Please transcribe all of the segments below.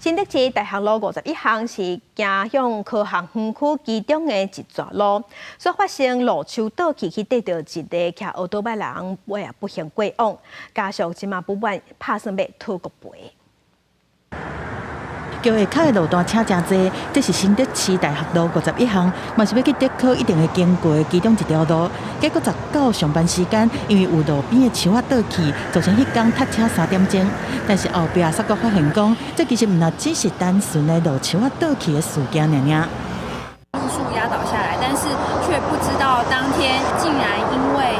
新德市大学路51巷是行向科学园区其中的一座路，所发生路树倒去跌到一个骑奥多麦人不幸过往，家属即马不满拍算要讨个赔。桥下骹的路段车真多，这是新德市大学路51巷，嘛是要去德科一定会经过的其中一条路。结果19上班时间，因为有路边的树仔倒去，造成迄天塞车3点钟。但是后壁煞阁发现讲，这其实唔那只是单纯的路树仔倒去的事件尔。路树压倒下来，但是却不知道当天竟然因为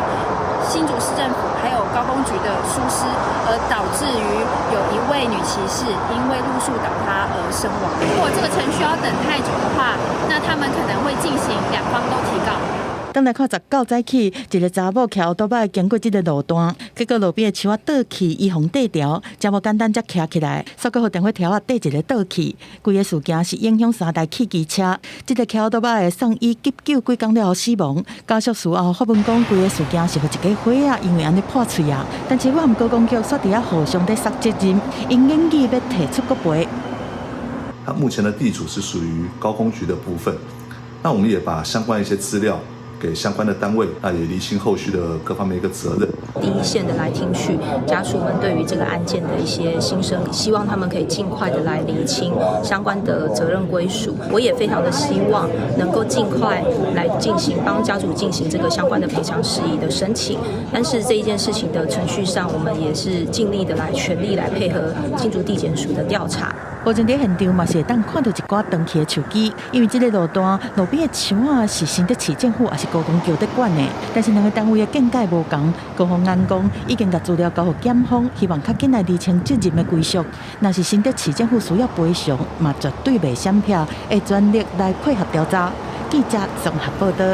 新竹市政府还有高工局的疏失，而导致于有一位女骑士因为路树倒塌而身亡。如果这个程序要等太久的话，那他们可能会进行两方都提告。当来看19早起，一个查某骑奥多麦经过这个路段，结果路边的树仔倒去，伊互缀条，真无简单才骑起来，煞阁互电火条仔缀一个倒去。规个事件是影响3台汽机车，这个骑奥多麦的送医急救几工了后死亡。家属事后发问讲，规个事件是互一个火啊，因为安尼破嘴啊。但是我和高工局煞伫遐互相在杀责任，因建议要提出个赔。它目前的地主是属于高工局的部分，那我们也把相关一些资料给相关的单位，那也厘清后续的各方面一个责任。第一线的来听取家属们对于这个案件的一些心声，希望他们可以尽快的来厘清相关的责任归属。我也非常的希望能够尽快来帮家属进行这个相关的赔偿事宜的申请。但是这一件事情的程序上，我们也是尽力的全力来配合新竹地检署的调查。目前伫现场嘛是会当看到一寡长期的树枝，因为这个路段路边的树仔是新德市政府也是高工局在管的，但是两个单位的见解无同。高方案讲已经把资料交予检方，希望较紧来厘清责任的归属。若是新德市政府需要赔偿，嘛绝对袂闪避，会全力来配合调查。记者综合报道。